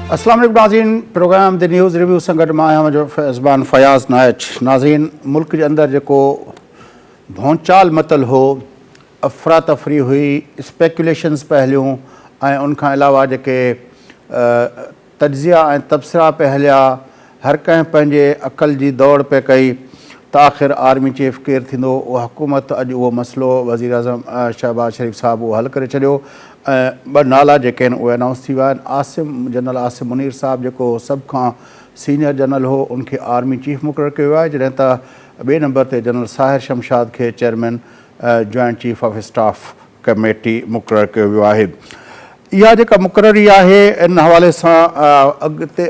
अस्सलाम वालेकुम नाज़रीन, प्रोग्राम द न्यूज़ रिव्यू संगत मां आहियां मुंहिंजो फ़ैज़बान फ़याज़ नाइच। नाज़रीन, मुल्क जे अंदरि जेको भौचाल मतल हो, अफ़रा तफ़री हुई, स्पेकुलेशन्स पिया हलियूं ऐं उनखां अलावा जेके तज्ज़िया ऐं तबसरा पिया हलिया, हर कंहिं पंहिंजे अक़ल जी दौड़ पे कई त आख़िर आर्मी चीफ केरु थींदो। उहा हुकूमत अॼु उहो मसइलो वज़ीर आज़म शहबाज़ शरीफ़ साहिबु उहो हल करे छॾियो ऐं ॿ नाला जेके आहिनि उहे अनाउंस थी विया आहिनि। जनरल आसिम मुनीर साहिबु जेको सभ खां सीनियर जनरल हो, उनखे आर्मी चीफ मुक़ररु कयो आहे, जॾहिं त ॿिए नंबर ते जनरल साहिर शमशाद खे chairman joint chief of staff committee मुक़ररु कयो वियो आहे। इहा जेका मुक़ररी आहे, इन हवाले सां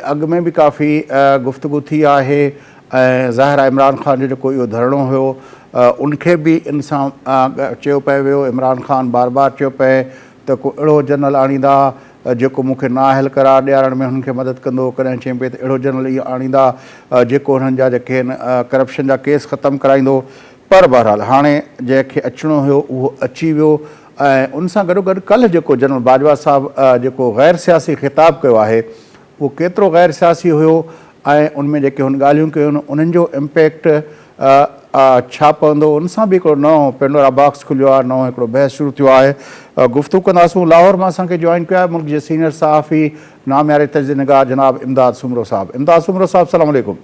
अॻु में बि काफ़ी गुफ़्तगू थी आहे ऐं ज़ाहिर आहे इमरान ख़ान जो जेको इहो धरणो हुयो, उनखे बि इन सां चयो पियो वियो। इमरान ख़ान बार बार चयो पए त को अहिड़ो जनरल आणींदा जेको मूंखे नाअहल करार ॾियारण में हुननि खे मदद कंदो। कॾहिं चई पिए त अहिड़ो जनरल इहो आणींदा जेको हुननि जा जेके आहिनि करप्शन जा केस ख़तमु कराईंदो। पर बहरहाल हाणे जंहिंखे अचिणो हुयो उहो अची वियो ऐं उन सां गॾोगॾु कल्ह जेको जनरल बाजवा साहिबु जेको गैर सियासी ख़िताबु कयो आहे, उहो केतिरो गैर सियासी हुयो ऐं उनमें जेके हुन ॻाल्हियूं कयूं आहिनि उन्हनि जो इम्पैक्ट छा पवंदो, उन सां बि हिकिड़ो नओं पेंडोरा बॉक्स खुलियो आहे, नओं हिकिड़ो बहस शुरू थियो आहे। गुफ़्तगू कंदासूं। लाहौर मां असांखे जॉइन कयो आहे मुल्क जे सीनियर सहाफ़ी नामियारे तजदीद निगाह जनाब इमदाद सुमरो साहिबु। इमदाद सुमरो साहिबु, सलाम वालेकुम।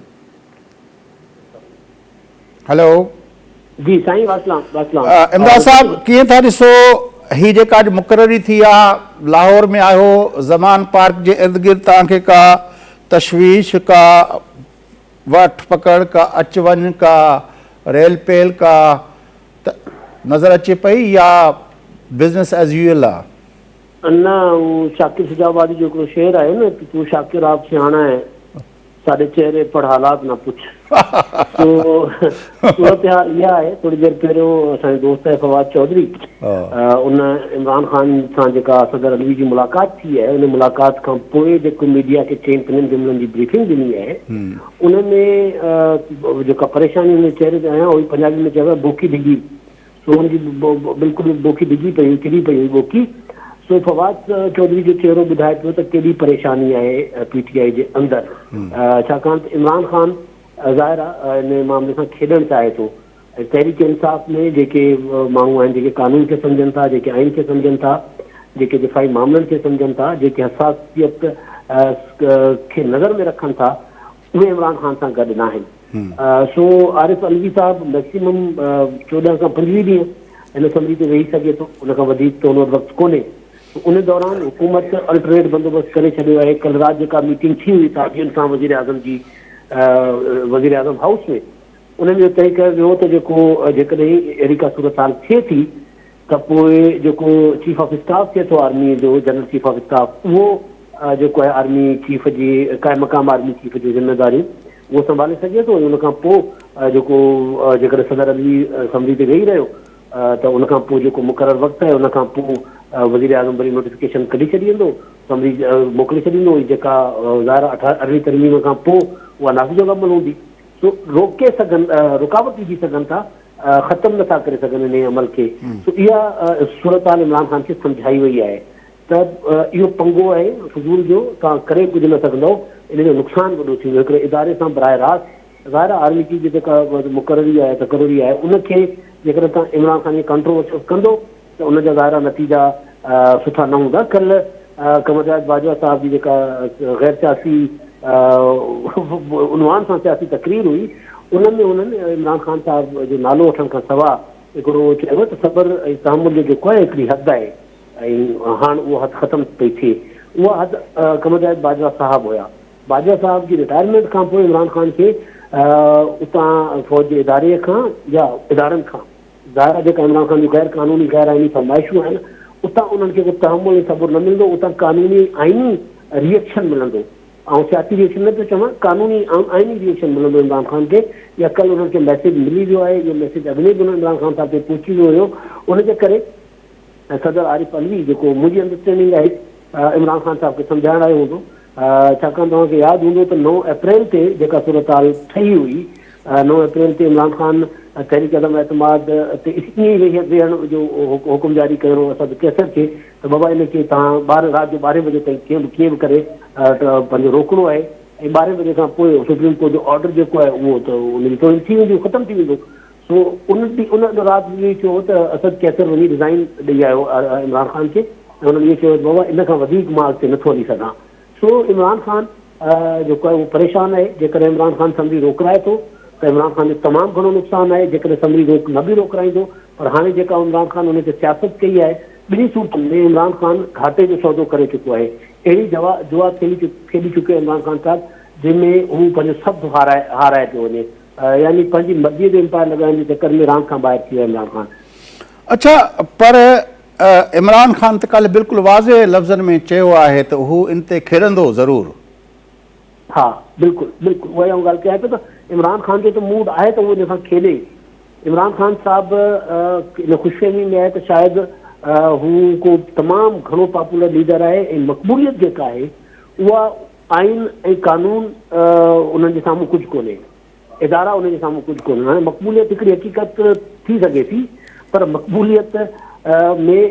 हेलो जी साईं, वासलाम। इमदाद साहिबु, कीअं था ॾिसो ही जेका अॼु मुक़ररी थी आहे, लाहौर में आहियो, ज़मान पार्क जे इर्द गिर्द तव्हांखे का तशवीश, का वठ पकड़, का अच वञ, का रेल पेल का नज़र अचे पई या बिज़नेस एज़ यूजुअल आहे? अन्ना वो शाकिर सजाबादी जो हिकिड़ो शेर आहे न कि तू शाकिर आप सियाणा है, साढ़े चेहरे पर हालात ना पुछ। तो सूरत हाल इहा आहे। थोड़ी देर पहिरियों असांजे दोस्त आहे फवाद चौधरी, उन इमरान ख़ान सां जेका सदर अली जी मुलाक़ात थी आहे, उन मुलाक़ात खां पोइ जेको मीडिया खे चइनि टिनि जुमिलनि जी ब्रीफिंग ॾिनी आहे, उनमें जेका परेशानी हुन चेहरे ते आहियां उहो पंजाबी में चइबो आहे बोकी डिॼी। सो हुनजी बिल्कुलु बोकी डिॼी पई हुई, किरी पई हुई बोकी। सो फवाद चौधरी जो चेहरो ॿुधाए पियो त कहिड़ी परेशानी आहे पीटीआई जे अंदरि, छाकाणि त इमरान ख़ान ज़ाहिर आहे इन मामले सां खेॾणु चाहे थो। तहरीक इंसाफ़ में जेके माण्हू आहिनि, जेके कानून खे सम्झनि था, जेके आइन खे सम्झनि था, जेके दिफ़ाई मामलनि खे सम्झनि था, जेके हसासियत खे नज़र में रखनि था, उहे इमरान ख़ान सां गॾु न आहिनि। सो आरिफ अलवी साहिबु मैक्सिमम 14 खां 25 ॾींहं हिन असम्बली ते वेही सघे थो, उनखां वधीक त उन वटि वक़्तु कोन्हे। उन दौरान हुकूमत अल्टरनेट बंदोबस्तु करे छॾियो आहे। कल्ह राति जेका मीटिंग थी हुई ताजियुनि सां वज़ीर आज़म जी वज़ीर आज़म हाउस में, उन्हनि जो तय कयो वियो त जेको जेकॾहिं अहिड़ी का सूरत हाल थिए थी त पोइ जेको चीफ ऑफ स्टाफ थिए थो आर्मी जो, जनरल चीफ ऑफ स्टाफ, उहो जेको आहे आर्मी चीफ जी काए मक़ाम आर्मी चीफ जी ज़िम्मेदारी उहो संभाले सघे थो। उनखां पोइ जेको जेकॾहिं सदर अली असम्बली ते वेही रहियो त उनखां पोइ जेको मुक़ररु वक़्तु आहे उनखां पोइ वज़ीर आज़म वरी नोटिफिकेशन कढी छॾींदो, असम्बली मोकिले छॾींदो। जेका ज़ाहिर 18वीं तरमीम खां पोइ उहा नाफ़िज़ जो अमल हूंदी। सो रोके सघनि, रुकावट विझी सघनि था, ख़तमु नथा करे सघनि इन अमल खे। सो इहा सूरत हाल इमरान ख़ान खे सम्झाई वई आहे त इहो पंगो आहे फज़ूल जो, तव्हां करे कुझु न सघंदव, इन जो नुक़सानु वॾो थींदो। हिकिड़े इदारे सां बराह रास्त ज़ाहिर आर्मी जी जेका मुक़ररी आहे, तक़ररी आहे, उनखे जेकॾहिं तव्हां इमरान ख़ान खे कंट्रोवर्शियल कंदो त उनजा ज़ाहिर नतीजा सुठा न हूंदा। कल्ह कमरजाद बाजवा साहिब जी जेका गैर सियासी उनवान सां सियासी तकरीर हुई, उनमें उन्हनि इमरान ख़ान साहिब जो नालो वठण खां सवाइ हिकिड़ो चयो त सबर ऐं तहमुल जो जेको आहे हिकिड़ी हदि आहे ऐं हाणे उहा हदि ख़तमु पई थिए। उहा हदि कमरजाद बाजवा साहिबु हुया। बाजवा साहिब जी रिटायरमेंट खां पोइ इमरान ख़ान खे उतां फ़ौज जे इदारे खां या इदारनि खां ज़ाहिर जेका इमरान ख़ान जूं गैर क़ानूनी गैर आइनी फरमाइशूं आहिनि, उतां उन्हनि खे को तहमुल ऐं सबुर न मिलंदो, उतां क़ानूनी आइनी रिएक्शन मिलंदो। ऐं सियासी रिएक्शन न पियो चवां, क़ानूनी आइनी रिएक्शन मिलंदो इमरान ख़ान खे। या कल्ह उन्हनि खे मैसेज मिली वियो आहे, इहो मैसेज अॻिले बि इमरान ख़ान साहिब ते पहुची वियो हुयो। उनजे करे सदर आरिफ अलवी जेको मुंहिंजी अंडरस्टैंडिंग आहे इमरान ख़ान साहिब खे सम्झाइण आयो हूंदो, छाकाणि तव्हांखे यादि हूंदो त 9 अप्रैल ते जेका सूरत हाल ठही हुई 9 अप्रैल ते इमरान ख़ान तहरीक अदम एतमाद ते ईअं वेहण जो हुकुम जारी कयो असां कैसर खे त बाबा इनखे तव्हां राति जो 12 बजे ताईं कीअं बि करे पंहिंजो रोकणो आहे ऐं 12 बजे खां पोइ सुप्रीम कोर्ट जो ऑर्डर जेको आहे उहो त उनजी थी वेंदो, ख़तमु थी वेंदो। सो उन राति इहो चयो त असद कैसर वञी रिज़ाइन ॾेई आयो इमरान ख़ान खे ऐं हुननि इहो चयो बाबा इन खां वधीक मां अॻिते नथो हली सघां। सो इमरान ख़ान जेको आहे उहो परेशान आहे। जेकॾहिं इमरान ख़ान समरी रोकराए थो त इमरान ख़ान जो तमामु घणो नुक़सानु आहे। जेकॾहिं समरी न बि रोकराईंदो, पर हाणे जेका इमरान ख़ान हुन ते सियासत कई आहे, ॿिन्ही सूरतुनि में इमरान ख़ान घाटे जो सौदो करे चुको आहे। अहिड़ी जुआ खेॾी चुके इमरान ख़ान साहिबु जंहिंमें हू पंहिंजो सभु हाराए पियो वञे, यानी पंहिंजी मर्ज़ीअ जो एम्पायर लॻाइण जे चकर में रांदि खां ॿाहिरि थी वियो इमरान ख़ान। अच्छा, पर इमरान ख़ान त कल्ह बिल्कुलु वाज़े लफ़्ज़नि में चयो आहे त हू इन ते खेॾंदो ज़रूरु। हा, बिल्कुलु बिल्कुलु उहा ॻाल्हि कयां पियो त इमरान ख़ान जो त मूड आहे त उहो इन सां खेॾे। इमरान ख़ान साहिबु इन ख़ुशफ़हमी में आहे त शायदि हू को तमामु घणो पॉपुलर लीडर आहे ऐं मक़बूलियत जेका आहे उहा आइन ऐं कानून उन्हनि जे साम्हूं कुझु कोन्हे, इदारा उन्हनि जे साम्हूं कुझु कोन्हे। हाणे मक़बूलियत हिकिड़ी हक़ीक़त थी सघे थी, पर मक़बूलियत में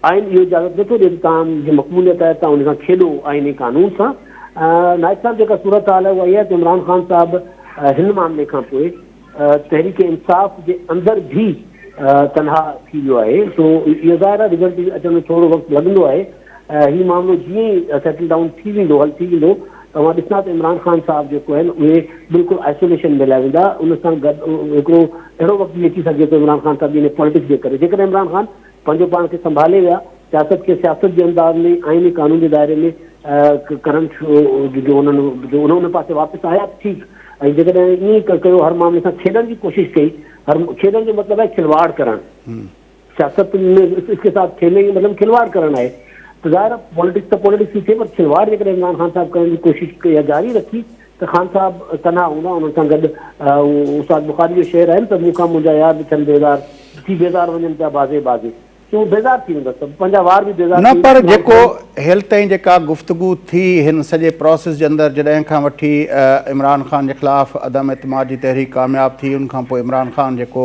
आइन इहो इजाज़त नथो ॾिए त तव्हांजी मक़बूलियत आहे तव्हां उन सां खेॾो आइन ऐं कानून सां। नाइब साहिबु जेका सूरत हाल आहे उहा इहा आहे त इमरान ख़ान साहिबु हिन मामले खां पोइ तहरीक इंसाफ़ जे अंदरि बि तनहा थी वियो आहे। सो इहो ज़ाहिर आहे रिज़ल्ट अचण में थोरो वक़्तु लॻंदो आहे। हीउ मामिलो जीअं ई सेटल डाउन थी वेंदो, हल थी वेंदो, तव्हां ॾिसंदा त इमरान ख़ान साहिबु जेको आहिनि उहे बिल्कुलु आइसोलेशन में लाइ वेंदा। उन सां गॾु हिकिड़ो अहिड़ो वक़्तु बि अची सघे थो इमरान ख़ान साहिबु इन पॉलिटिक्स जे करे, जेकॾहिं इमरान ख़ान पंहिंजो पाण खे संभाले विया, सियासत खे सियासत जे अंदाज़ में आइन कानून जे दायरे में करण जो उन पासे वापसि आया ठीकु, ऐं जेकॾहिं ईअं कयो हर मामले सां खेॾण जी कोशिशि कई, हर खेॾण जो मतिलबु आहे खिलवाड़ करणु, सियासत में इसके साथ खेलने जो मतिलबु खिलवाड़ करणु आहे। त ज़ाहिर पॉलिटिक्स त पॉलिटिक्स थी थिए, पर खिलवाड़ जेकॾहिं इमरान ख़ान साहिबु करण जी कोशिशि या जारी रखी त ख़ान साहिबु तनहा हूंदा। उन्हनि सां गॾु उस्ताद बुखारी जो शेर आहिनि त मूंखां मुंहिंजा यार थियनि बेज़ार वञनि पिया बाज़े बाज़े, तो बेज़ार थी वेंदा, पंहिंजा वार बि बेज़ार न। पर जेको हेल ताईं जेका गुफ़्तगू थी हिन सॼे प्रोसेस जे अंदरि, जॾहिं खां वठी इमरान ख़ान जे ख़िलाफ़ु अदम एतमाद जी तहरीक कामयाबु थी, उनखां पोइ इमरान ख़ान जेको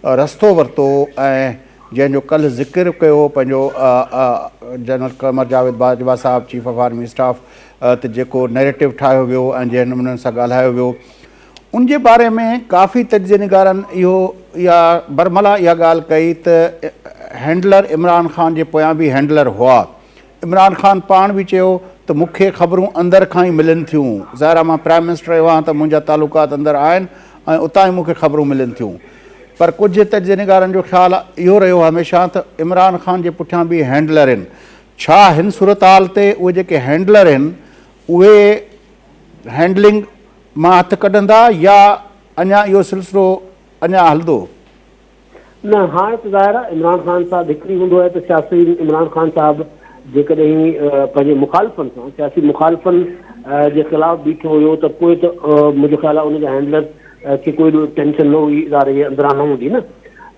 रस्तो वरितो ऐं जंहिंजो कल्ह ज़िक्र कयो पंहिंजो जनरल क़मर जावेद बाजवा साहिबु चीफ ऑफ आर्मी स्टाफ त जेको नैरेटिव ठाहियो वियो ऐं जंहिं नमूने सां ॻाल्हायो वियो, उन जे बारे में काफ़ी तजिज़े निगारनि इहा बरमला इहा ॻाल्हि कई त हैंडलर इमरान ख़ान जे पोयां बि हैंडलर हुआ। इमरान ख़ान पाण बि चयो त मूंखे ख़बरूं अंदरि खां ई मिलनि थियूं, ज़ाहिर मां प्राइम मिनिस्टर रहियो आहियां त मुंहिंजा तालुकात अंदरि आहिनि ऐं उतां ई मूंखे ख़बरूं मिलनि थियूं। पर कुझु तजिज़े निगारनि जो ख़्यालु इहो रहियो हमेशह त इमरान ख़ान जे पुठियां बि हैंडलर आहिनि। छा हिन सूरत हाल ते उहे जेके हैंडलर आहिनि उहे हैंडलिंग मां हथु कढंदा या अञा इहो सिलसिलो अञा हलंदो? न, हाणे त ज़ाहिर आहे इमरान ख़ान साहिबु हिकिड़ी हूंदो आहे त सियासी इमरान ख़ान साहिबु जेकॾहिं पंहिंजे मुखालिफ़नि सां सियासी मुखालिफ़नि जे ख़िलाफ़ु बीठो हुयो त पोइ त मुंहिंजो ख़्यालु आहे उनजा हैंडलर खे कोई टेंशन न हुई, इदारे जे अंदरां न हूंदी न।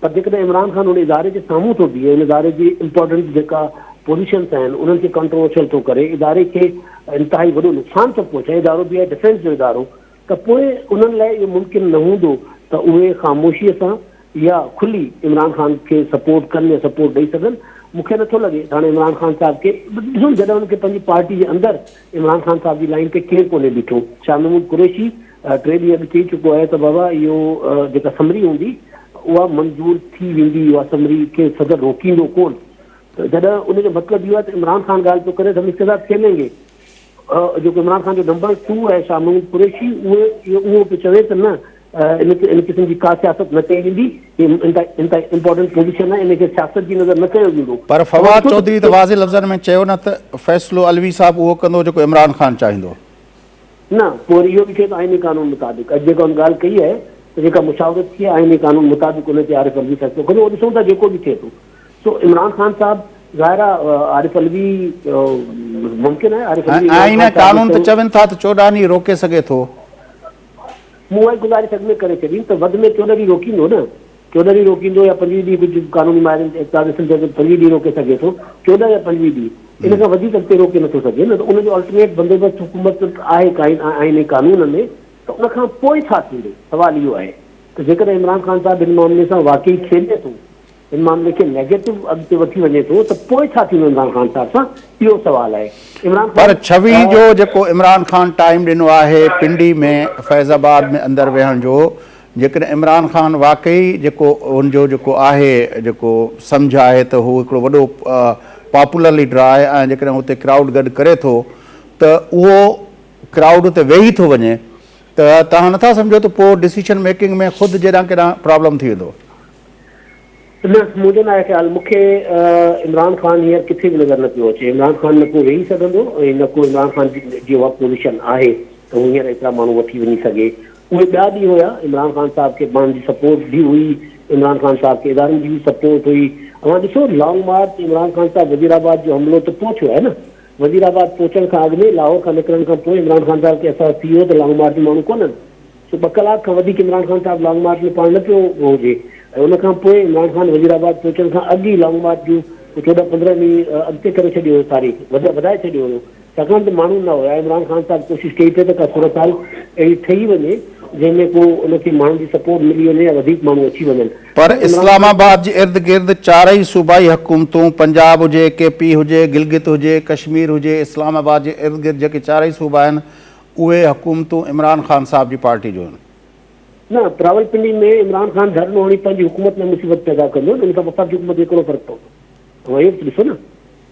पर जेकॾहिं इमरान ख़ान उन इदारे जे साम्हूं थो बीहे, उन इदारे जी इम्पोर्टेंट जेका पोज़ीशन्स आहिनि उन्हनि खे कंट्रोवर्शियल थो करे, इदारे खे इंतिहाई वॾो नुक़सानु थो पहुचाए, इदारो बि आहे डिफेंस जो इदारो, त पोइ उन्हनि लाइ इहो मुमकिन न हूंदो त उहे ख़ामोशीअ सां या खुली इमरान ख़ान खे सपोर्ट कनि या सपोर्ट ॾेई सघनि। मूंखे नथो लॻे हाणे इमरान ख़ान साहिब खे ॾिसूं, जॾहिं हुनखे पंहिंजी पार्टी जे अंदरि इमरान ख़ान साहिब जी लाइन ते केरु कोन्हे बीठो। शाह महमूद कुरैशी 3 ॾींहं अॻु चई चुको आहे त बाबा इहो जेका समरी हूंदी उहा मंज़ूर थी वेंदी, उहा समरी खे सदर रोकींदो कोन। त जॾहिं उनजो मतिलबु इहो आहे त इमरान ख़ान ॻाल्हि पियो करे त हम इसके साथ खेलेंगे। जेको इमरान ख़ान जो नंबर 2 आहे शाह महमूद कुरैशी, उहो पियो चवे त न, इन क़िस्म जी का सियासत न कई वेंदी, इम्पोर्टेंट पोज़ीशन आहे, इनखे सियासत जी नज़र न कयो वेंदो। पर फवाद चौधरी त वाज़े लफ़्ज़नि में चयो न त फ़ैसिलो अलवी साहिबु उहो कंदो जेको इमरान ख़ान चाहींदो। न, पोइ इहो बि थिए त आइन कानून मुताबिक़ अॼु जेका ॻाल्हि कई आहे त जेका मुशावरत थी आहे आइन कानून मुताबिक़ उन ते आरिफ अलवी फ़ैसिलो कंदो। उहो ॾिसूं था जेको बि थिए थो। सो इमरान ख़ान साहिबु ज़ाहिर आहे आरिफ अलवी मुमकिन आहे, आरिफ अलवी आइन कानून त चवनि था त 14 ॾींहं रोके सघे थो। मूं उहा गुज़ारिश अॻु में करे छॾी त वधि में 14 ॾींहं रोकींदो न, 14 ॾींहं रोकींदो या 25 ॾींहं कुझु कानूनी माहिरनि 25 ॾींहं रोके सघे थो, 14 या 25 ॾींहं, इन खां वधीक अॻिते रोके नथो सघे न। त उनजो अल्टरनेट बंदोबस्तु हुकूमत आहे आइन कानून में, त त उनखां पोइ छा थींदो? सुवाल इहो आहे त जेकॾहिं इमरान ख़ान साहिबु हिन मामले सां वाक़ई खेॾे थो, हिन मामले खे नेगेटिव अॻिते वठी वञे थो, त पोइ छा थींदो इमरान ख़ान साहिब सां? इहो सुवाल आहे। इमरान पर ख़ान 26 जो जेको इमरान ख़ान टाइम ॾिनो आहे पिंडी में फैज़ाबाद में अंदरि वेहण जो, जेकॾहिं इमरान ख़ान वाक़ई जेको उनजो जेको आहे जेको सम्झ आहे त हू हिकिड़ो वॾो पॉपुलर लीडर आहे ऐं जेकॾहिं हुते क्राउड गॾु करे थो त उहो क्राउड उते वेही थो वञे, त तव्हां नथा सम्झो त पोइ डिसीजन मेकिंग में ख़ुदि जेॾां केॾां प्रॉब्लम थी वेंदो? न, मुंहिंजो न आहे ख़्यालु। मूंखे इमरान ख़ान हींअर किथे बि नज़र न पियो अचे। इमरान ख़ान न को वेही सघंदो ऐं न को इमरान ख़ान जी उहा पोज़ीशन आहे त हू हींअर एतिरा माण्हू वठी वञी सघे। उहे ॿिया ॾींहं हुया, इमरान ख़ान साहिब खे माण्हुनि जी सपोर्ट बि हुई, इमरान ख़ान साहिब खे इदारनि जी बि सपोर्ट हुई। तव्हां ॾिसो लॉन्ग मार्च इमरान ख़ान साहिब वज़ीराबाद जो हमिलो त पहुचो आहे न, वज़ीराबाद पहुचण खां अॻु में लाहौर खां निकिरण खां पोइ इमरान ख़ान साहिब खे अहसासु थी वियो त लॉन्ग मार्च में माण्हू कोन्हनि, सो 2 कलाक खां वधीक इमरान ख़ान साहिबु लॉन्ग मार्च में पाण न पियो हुजे। ऐं उनखां पोइ इमरान ख़ान वज़ीराबाद पहुचण खां अॻु ई लॉन्ग मार्च जूं 14-15 ॾींहं अॻिते करे छॾियो हुयो, तारीख़ वधाए छॾियो हुयो, छाकाणि त माण्हू न हुया। इमरान ख़ान साहिबु कोशिशि कई पिए त का सूरत हाल अहिड़ी ठही वञे जंहिंमें को उनखे माण्हुनि जी सपोर्ट मिली वञे या वधीक माण्हू अची वञनि। पर इस्लामाबाद जे इर्द गिर्द 4 ई सूबाई हुकूमतूं, पंजाब हुजे, KP हुजे, गिलगित हुजे, कश्मीर हुजे, इस्लामाबाद जे इर्द गिर्द जेके 4 ई सूबा आहिनि उहे हुकूमतूं इमरान ख़ान साहिब जी पार्टी जूं आहिनि। न, रावलपिंडी में इमरान ख़ान धरनो हणी पंहिंजी हुकूमत में मुसीबत पैदा कंदो, उन सां वफ़ाक़ी हुकूमत में हिकिड़ो फ़र्क़ु पवंदो। इहो बि ॾिसो न,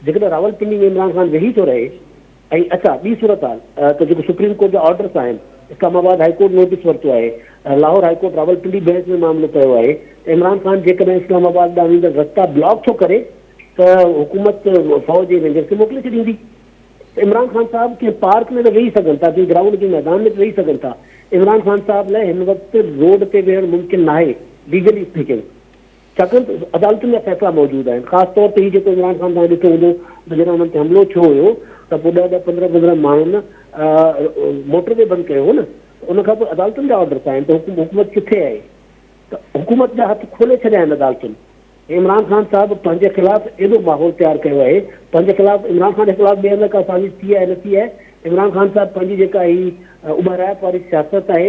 जेकॾहिं रावलपिंडी में इमरान ख़ान वेही थो रहे ऐं अच्छा ॿी सूरत हाल त जेको सुप्रीम कोर्ट जा ऑर्डर्स आहिनि, इस्लामाबाद हाईकोर्ट नोटिस वरितो आहे, लाहौर हाईकोर्ट रावलपिंडी बहस में मामिलो कयो आहे, इमरान ख़ान जेकॾहिं इस्लामाबाद ॾांहुं ईंदड़ रस्ता ब्लॉक थो करे त हुकूमत फ़ौज जे रेंजर्स खे मोकिले छॾींदी। इमरान ख़ान साहिब कंहिं पार्क में त वेही सघनि था, कंहिं ग्राउंड जे मैदान में त वेही सघनि था। इमरान ख़ान साहिब लाइ हिन वक़्तु रोड ते वेहणु मुमकिन न आहे, लीगली स्पीकिंग, छाकाणि त अदालतुनि जा फ़ैसिला मौजूदु आहिनि। ख़ासि तौर ते हीउ जेको इमरान ख़ान तव्हां ॾिठो हूंदो त जॾहिं हुननि ते हमिलो थियो हुयो त पोइ 10-15 माण्हुनि मोटरवे बंदि कयो हो न, उनखां पोइ अदालतुनि जा ऑर्डर्स आहिनि त हुकूमत किथे आहे? त हुकूमत जा हथ खोले छॾिया आहिनि अदालतुनि। इमरान ख़ान साहिबु पंहिंजे ख़िलाफ़ु एॾो माहौल तयारु कयो आहे, पंहिंजे ख़िलाफ़ु इमरान ख़ान जे ख़िलाफ़ु ॿिए हंधि का साज़िश थी आहे न थी आहे। इमरान ख़ान साहिबु पंहिंजी जेका ही उबहराइप वारी सियासत आहे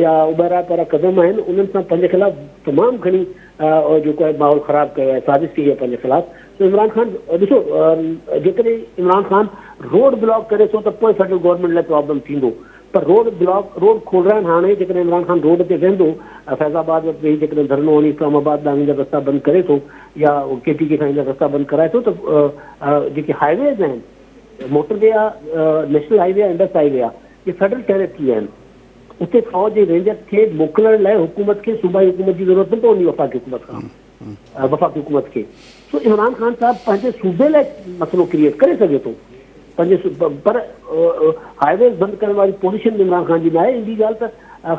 या उबहराइप वारा क़दम आहिनि, उन्हनि सां पंहिंजे ख़िलाफ़ु तमामु घणी जेको आहे माहौल ख़राबु कयो आहे, साज़िश कई आहे पंहिंजे ख़िलाफ़ु। त इमरान ख़ान ॾिसो, जेकॾहिं इमरान ख़ान रोड ब्लॉक करे थो त पोइ फेडरल गवर्नमेंट लाइ प्रॉब्लम थींदो, पर रोड खोलण हाणे जेकॾहिं इमरान ख़ान रोड ते वेंदो, फैज़ाबाद वटि वेही जेकॾहिं धरनो हणी इस्लामाबाद ॾांहुं ईंदड़ रस्ता बंदि करे थो या KPK खां ईंदड़ रस्ता बंदि कराए थो, त जेके हाईवेज़ आहिनि, मोटरवे आहे, नेशनल हाईवे आहे, इंडस हाईवे आहे, इहे फेडरल टेरिटरी आहिनि। उते फ़ौज जे रेंजर्स खे मोकिलण लाइ हुकूमत खे सूबाई हुकूमत जी ज़रूरत न पवंदी, वफ़ाक़ी हुकूमत खां वफ़ाक़ी हुकूमत खे। सो इमरान ख़ान साहिबु पंहिंजे सूबे लाइ मसइलो क्रिएट करे सघे थो पंहिंजे, पर हाईवेज़ बंदि करण वारी पोज़ीशन इमरान ख़ान जी न आहे। इन ॻाल्हि त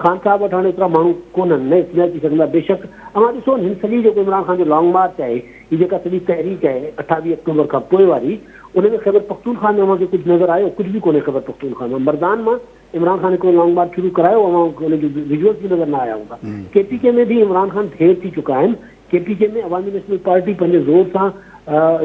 ख़ान साहिब वटि हाणे एतिरा माण्हू कोन्हनि, न इस्तेमालु थी सघंदा। बेशक अवां ॾिसो हिन सॼी जेको इमरान ख़ान जो लॉन्ग मार्च आहे, हीअ जेका सॼी तहरीक आहे 28 अक्टूबर खां पोइ वारी, उन में ख़ैबर पख्तूनख्वा में अवांखे कुझु नज़र आयो? कुझु बि कोन्हे ख़ैबर पख्तूनख्वा में। मर्दान मां इमरान ख़ान हिकिड़ो लॉन्ग मार्च शुरू करायो, अवां हुनजो विजुअल्स बि नज़र न आया हूंदा। KPK में बि इमरान ख़ान ढेर थी चुका आहिनि। KPK में अवामी नेशनल पार्टी पंहिंजे ज़ोर सां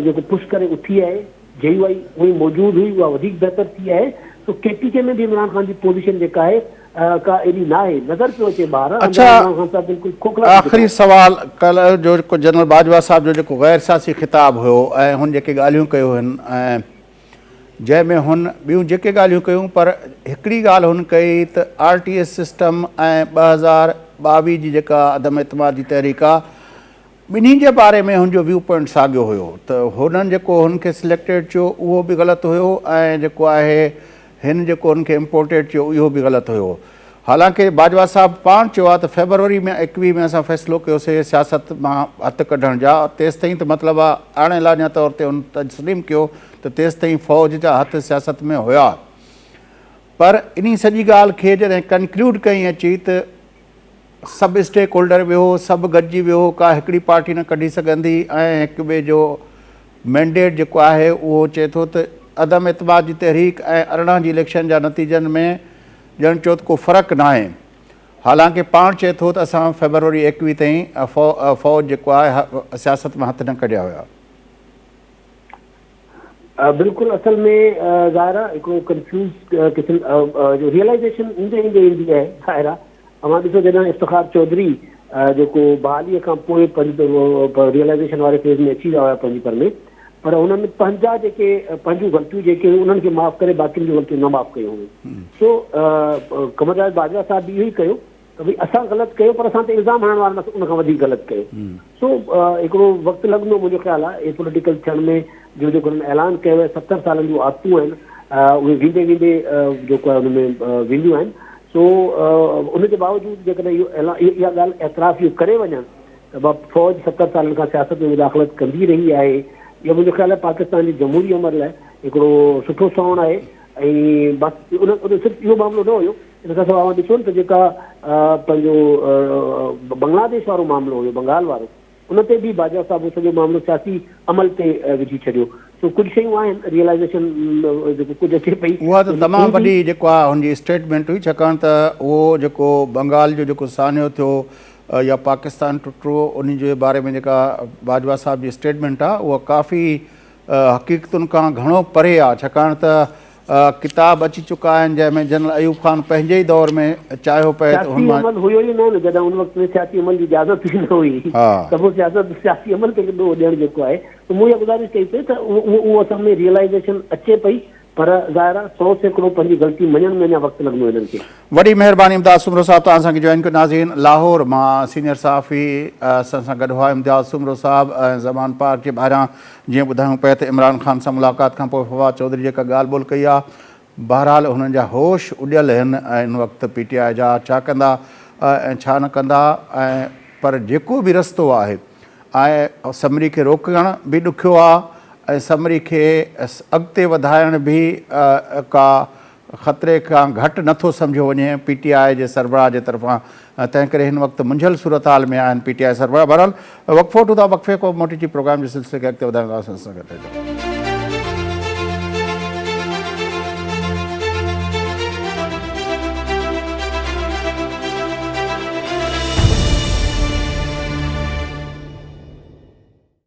जेको पुश करे उथी आहे, JUI उहे मौजूदु हुई, उहा वधीक बहितर थी आहे। तो KPK में भी इमरान ख़ान की पोजीशन जेका है का एडी ना है, नज़र पियो अचे ॿार। अच्छा, इमरान ख़ान साहब बिल्कुल खोखला। आख़िरी सवाल, कल जो जनरल बाजवा साहब जो जेको गैर सियासी खिताब हुयो ऐं हुन जेके ॻाल्हियूं कयूं आहिनि ऐं जंहिंमें हुन ॿियूं जेके ॻाल्हियूं कयूं, पर हिकिड़ी ॻाल्हि हुन कई त RTS सिस्टम ऐं 2022 जी जेका अदम एतमाद जी तहरीक आहे, ॿिन्ही जे बारे में हुनजो व्यू पॉइंट साॻियो हुयो। त हुननि जेको हुनखे सिलेक्टेड चयो उहो बि ग़लति हुयो ऐं जेको आहे हिन जेको हुनखे इम्पोर्टेड चयो इहो बि ग़लति हुयो। हालांकि बाजवा साहब पाण चयो आहे त फेबरवरी में 21 में असां फ़ैसिलो कयोसीं सियासत मां हथु कढण जा, तेसि ताईं त मतिलबु आहे अणे लाञा तौर ते हुन तस्लीम कयो त तेसि ताईं फ़ौज जा हथ सियासत में हुया। पर इन सॼी ॻाल्हि खे जॾहिं कंक्लूड कई अची त सभु स्टेक होल्डर वियो, सभु गॾिजी वियो, का हिकिड़ी पार्टी न कढी सघंदी ऐं हिक ॿिए जो मैंडेट जेको आहे उहो चए थो त अदम एतमाद जी तहरीक ऐं 18 जी इलेक्शन जा नतीजनि में ॼण चयो त को फ़र्क़ु न आहे। हालांकि पाण चए थो त असां फेबरवरी 21 ताईं फ़ौज जेको आहे सियासत में हथ न कढिया हुया। बिल्कुलु असल में ज़ाहिरा हिकिड़ो कंफ्यूज़ क़िस्म जो रियलाइज़ेशन ईंदे ईंदी आहे ज़ाहिरा। मां ॾिसो जॾहिं इफ़्तिख़ार चौधरी जेको बहालीअ खां पोइ रियलाइज़ेशन वारे फेज़ में अची विया हुआ पंजपर में, पर हुननि पंहिंजा जेके पंहिंजूं ग़लतियूं जेके हुयूं उन्हनि खे माफ़ु करे बाक़ियुनि जूं ग़लतियूं न माफ़ु कयूं हुयूं। सो कमरराज बाजवा साहिब बि इहो ई कयो त भई असां ग़लति कयो पर असां ते इल्ज़ाम हणण वारनि उन खां वधीक ग़लति कयो। सो हिकिड़ो वक़्तु लॻंदो मुंहिंजो ख़्यालु आहे इहे पॉलिटिकल थियण में, जो जेको हुननि ऐलान कयो आहे 70 सालनि जूं आदतूं आहिनि उहे वेंदे वेंदे जेको आहे हुन में वेंदियूं आहिनि। सो उनजे बावजूदि जेकॾहिं इहा ॻाल्हि एतिराफ़ इहो करे वञनि त फ़ौज 70 सालनि खां सियासत में मुदाख़लत कंदी रही आहे, इहो मुंहिंजो ख़्यालु आहे पाकिस्तान जी जमहूरी अमल लाइ हिकिड़ो सुठो सौण आहे। ऐं बसि उन सिर्फ़ु इहो मामिलो न हुयो, इन खां सवाइ ॾिसो न त जेका पंहिंजो बांग्लादेश वारो मामिलो हुयो, बंगाल वारो, उन ते बि बाजवा साहिब सॼो मामिलो सियासी अमल ते विझी छॾियो। सो कुझु शयूं आहिनि रियलाइज़ेशन जेको कुझु अचे पई उहा त तमामु वॾी जेको आहे हुनजी स्टेटमेंट हुई, छाकाणि त उहो जेको बंगाल जो जेको सान्यो थियो या पाकिस्तान टुटो उन जे बारे में जेका बाजवा साहिब जी स्टेटमेंट आहे उहा काफ़ी हक़ीक़तुनि खां घणो परे आहे। छाकाणि त किताब अची चुका आहिनि जंहिंमें जनरल अयूब ख़ान पंहिंजे ई दौर में चाहियो पिए त हुन अमल हुयो ई न जॾहिं उन वक़्त में सियासी अमल जी इजाज़त ई न हुई त पोइ सियासी अमल खे ॾियणु जेको आहे त मूं इहा गुज़ारिश कई पई त उहो असल में रियलाइज़ेशन अचे पई, पर ज़ाहिर आहे 100% पंहिंजी ग़लती मञण में अञा वक़्तु लॻंदो हिननि खे। वॾी महिरबानी इम्तियाज़ सुमरो साहिब तव्हां असांखे जॉइन कयो। नाज़रीन, लाहौर मां सीनियर सहाफ़ी असां सां गॾु हुआ इम्तियाज़ सुमरो साहिब ऐं ज़मान पार्क जे ॿाहिरां जीअं ॿुधायूं पिया त इमरान ख़ान सां मुलाक़ात खां पोइ फवाद चौधरी जेका ॻाल्हि ॿोल कई आहे, बहरहाल हुननि जा होश उॾियल आहिनि ऐं इन वक़्तु PTI जा छा कंदा ऐं छा न कंदा। ऐं पर जेको बि रस्तो आहे ऐं समरी खे रोकणु बि ॾुखियो आहे ऐं समरी खे अॻिते वधाइण बि का ख़तरे खां घटि नथो सम्झो वञे PTI जे सरबराह जे तरफ़ां। तंहिं करे हिन वक़्तु मुंझल सूरत हाल में आहिनि PTI सरबराह। बहरहाल वक़फ़ो वठूं था, वक़फ़े को मोटी प्रोग्राम जे सिलसिले खे अॻिते वधाईंदासीं।